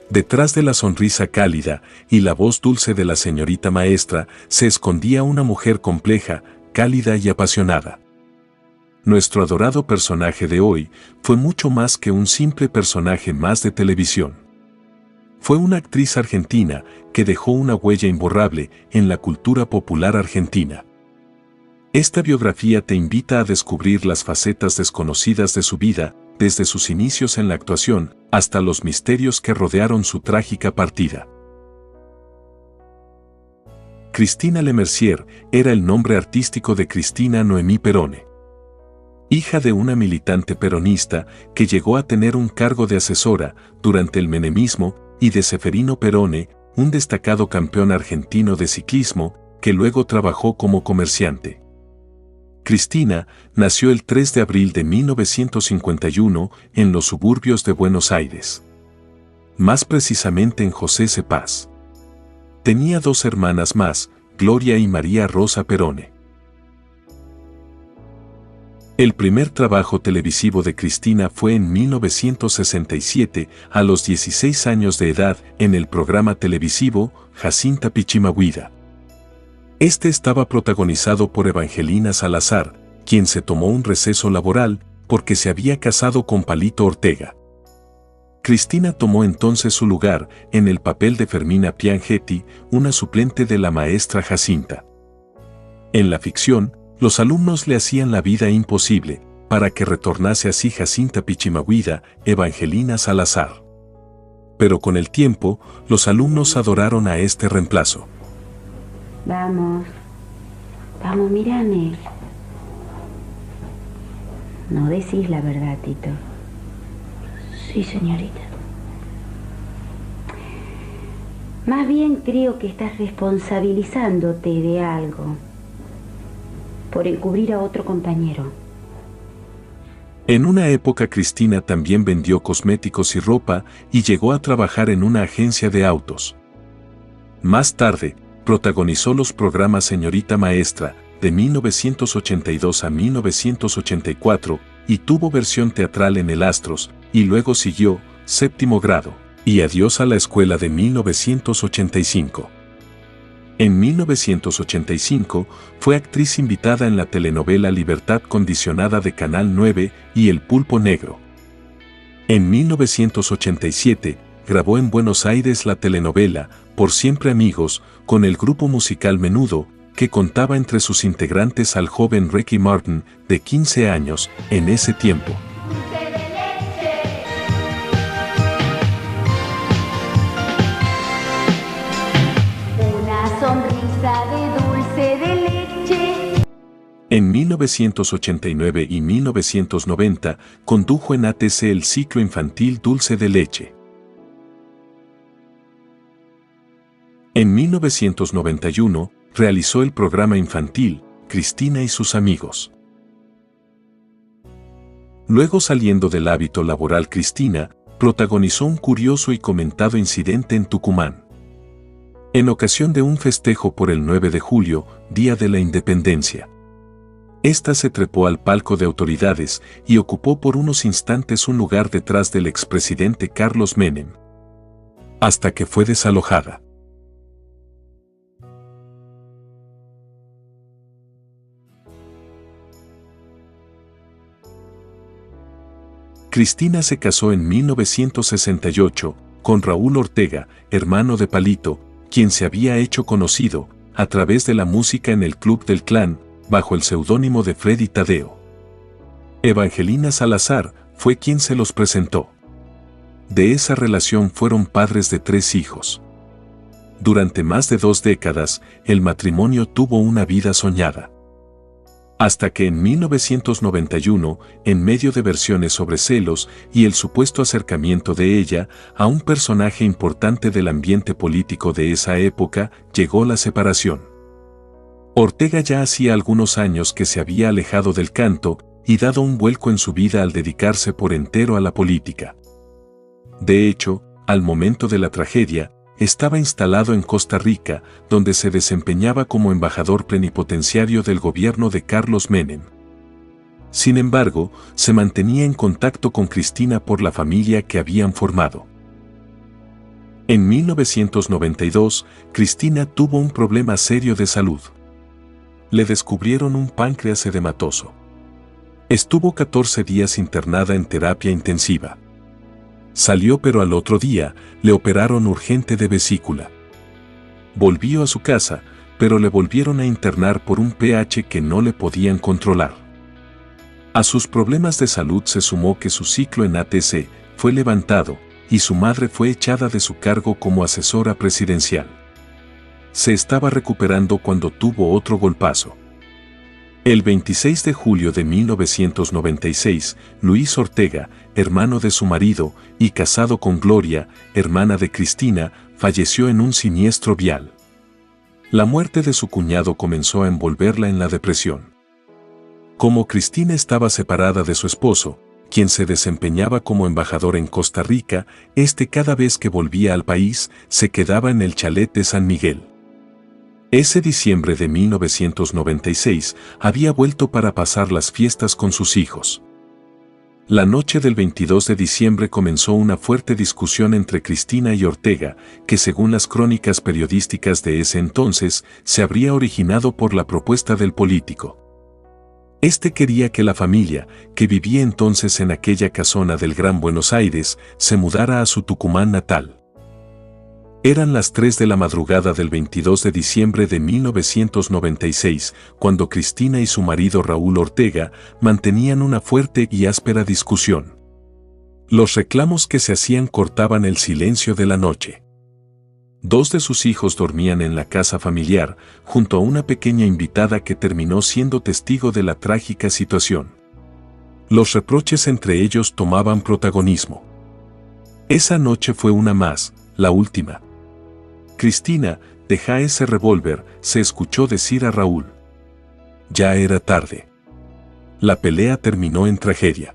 Detrás de la sonrisa cálida y la voz dulce de la señorita maestra se escondía una mujer compleja, cálida y apasionada. Nuestro adorado personaje de hoy fue mucho más que un simple personaje más de televisión. Fue una actriz argentina que dejó una huella imborrable en la cultura popular argentina. Esta biografía te invita a descubrir las facetas desconocidas de su vida, desde sus inicios en la actuación hasta los misterios que rodearon su trágica partida. Cristina Lemercier era el nombre artístico de Cristina Noemí Perone. Hija de una militante peronista que llegó a tener un cargo de asesora durante el menemismo y de Ceferino Perone, un destacado campeón argentino de ciclismo que luego trabajó como comerciante. Cristina nació el 3 de abril de 1951 en los suburbios de Buenos Aires. Más precisamente en José Cepaz. Tenía dos hermanas más, Gloria y María Rosa Perone. El primer trabajo televisivo de Cristina fue en 1967, a los 16 años de edad, en el programa televisivo Jacinta Pichimahuida. Este estaba protagonizado por Evangelina Salazar, quien se tomó un receso laboral porque se había casado con Palito Ortega. Cristina tomó entonces su lugar en el papel de Fermina Piangetti, una suplente de la maestra Jacinta. En la ficción, los alumnos le hacían la vida imposible para que retornase así Jacinta Pichimahuida, Evangelina Salazar. Pero con el tiempo, los alumnos adoraron a este reemplazo. Vamos, mírame. No decís la verdad, Tito. Sí, señorita. Más bien creo que estás responsabilizándote de algo por encubrir a otro compañero. En una época Cristina también vendió cosméticos y ropa y llegó a trabajar en una agencia de autos. Más tarde, protagonizó los programas Señorita Maestra, de 1982 a 1984, y tuvo versión teatral en El Astros, y luego siguió Séptimo Grado, y Adiós a la Escuela de 1985. En 1985, fue actriz invitada en la telenovela Libertad Condicionada de Canal 9 y El Pulpo Negro. En 1987, grabó en Buenos Aires la telenovela Por Siempre Amigos, con el grupo musical Menudo, que contaba entre sus integrantes al joven Ricky Martin, de 15 años, en ese tiempo. Una sonrisa de dulce de leche. En 1989 y 1990, condujo en ATC el ciclo infantil Dulce de Leche. En 1991, realizó el programa infantil Cristina y sus amigos. Luego, saliendo del hábito laboral, Cristina protagonizó un curioso y comentado incidente en Tucumán. En ocasión de un festejo por el 9 de julio, Día de la Independencia. Esta se trepó al palco de autoridades y ocupó por unos instantes un lugar detrás del expresidente Carlos Menem, hasta que fue desalojada. Cristina se casó en 1968 con Raúl Ortega, hermano de Palito, quien se había hecho conocido a través de la música en el Club del Clan, bajo el seudónimo de Freddy Tadeo. Evangelina Salazar fue quien se los presentó. De esa relación fueron padres de 3 hijos. Durante más de 2 décadas, el matrimonio tuvo una vida soñada. Hasta que en 1991, en medio de versiones sobre celos y el supuesto acercamiento de ella a un personaje importante del ambiente político de esa época, llegó la separación. Ortega ya hacía algunos años que se había alejado del canto y dado un vuelco en su vida al dedicarse por entero a la política. De hecho, al momento de la tragedia, estaba instalado en Costa Rica, donde se desempeñaba como embajador plenipotenciario del gobierno de Carlos Menem. Sin embargo, se mantenía en contacto con Cristina por la familia que habían formado. En 1992, Cristina tuvo un problema serio de salud. Le descubrieron un páncreas edematoso. Estuvo 14 días internada en terapia intensiva. Salió, pero al otro día le operaron urgente de vesícula. Volvió a su casa, pero le volvieron a internar por un pH que no le podían controlar. A sus problemas de salud se sumó que su ciclo en ATC fue levantado y su madre fue echada de su cargo como asesora presidencial. Se estaba recuperando cuando tuvo otro golpazo. El 26 de julio de 1996, Luis Ortega, hermano de su marido y casado con Gloria, hermana de Cristina, falleció en un siniestro vial. La muerte de su cuñado comenzó a envolverla en la depresión. Como Cristina estaba separada de su esposo, quien se desempeñaba como embajador en Costa Rica, cada vez que volvía al país, se quedaba en el chalet de San Miguel. Ese diciembre de 1996 había vuelto para pasar las fiestas con sus hijos. La noche del 22 de diciembre comenzó una fuerte discusión entre Cristina y Ortega, que según las crónicas periodísticas de ese entonces, se habría originado por la propuesta del político. Quería que la familia, que vivía entonces en aquella casona del Gran Buenos Aires, se mudara a su Tucumán natal. Eran las 3 de la madrugada del 22 de diciembre de 1996, cuando Cristina y su marido Raúl Ortega mantenían una fuerte y áspera discusión. Los reclamos que se hacían cortaban el silencio de la noche. 2 de sus hijos dormían en la casa familiar, junto a una pequeña invitada que terminó siendo testigo de la trágica situación. Los reproches entre ellos tomaban protagonismo. Esa noche fue una más, la última. Cristina, deja ese revólver, se escuchó decir a Raúl. Ya era tarde. La pelea terminó en tragedia.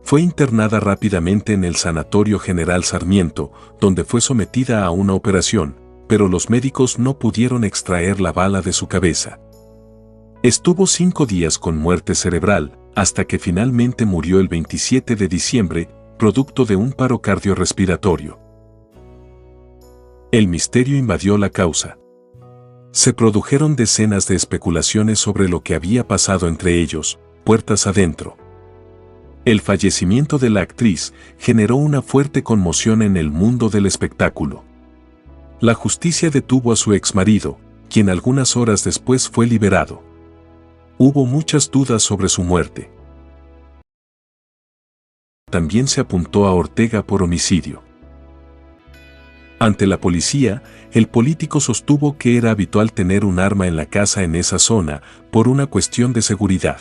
Fue internada rápidamente en el Sanatorio General Sarmiento, donde fue sometida a una operación, pero los médicos no pudieron extraer la bala de su cabeza. Estuvo 5 días con muerte cerebral, hasta que finalmente murió el 27 de diciembre, producto de un paro cardiorrespiratorio. El misterio invadió la causa. Se produjeron decenas de especulaciones sobre lo que había pasado entre ellos, puertas adentro. El fallecimiento de la actriz generó una fuerte conmoción en el mundo del espectáculo. La justicia detuvo a su exmarido, quien algunas horas después fue liberado. Hubo muchas dudas sobre su muerte. También se apuntó a Ortega por homicidio. Ante la policía, el político sostuvo que era habitual tener un arma en la casa en esa zona, por una cuestión de seguridad.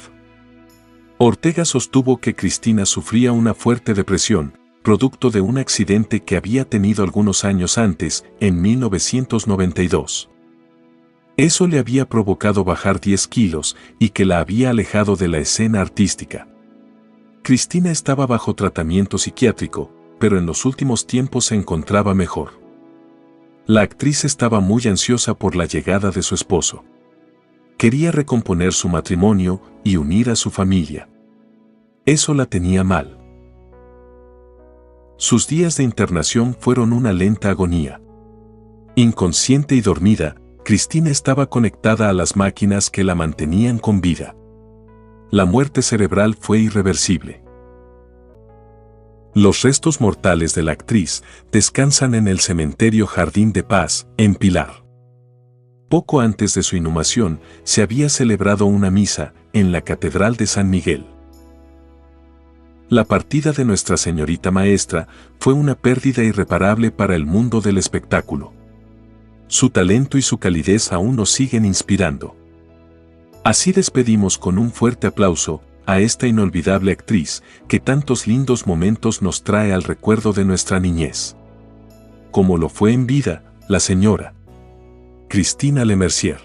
Ortega sostuvo que Cristina sufría una fuerte depresión, producto de un accidente que había tenido algunos años antes, en 1992. Eso le había provocado bajar 10 kilos y que la había alejado de la escena artística. Cristina estaba bajo tratamiento psiquiátrico, pero en los últimos tiempos se encontraba mejor. La actriz estaba muy ansiosa por la llegada de su esposo. Quería recomponer su matrimonio y unir a su familia. Eso la tenía mal. Sus días de internación fueron una lenta agonía. Inconsciente y dormida, Cristina estaba conectada a las máquinas que la mantenían con vida. La muerte cerebral fue irreversible. Los restos mortales de la actriz descansan en el cementerio Jardín de Paz, en Pilar. Poco antes de su inhumación, se había celebrado una misa en la Catedral de San Miguel. La partida de Nuestra Señorita Maestra fue una pérdida irreparable para el mundo del espectáculo. Su talento y su calidez aún nos siguen inspirando. Así despedimos con un fuerte aplauso a esta inolvidable actriz que tantos lindos momentos nos trae al recuerdo de nuestra niñez. Como lo fue en vida, la señora Cristina Lemercier.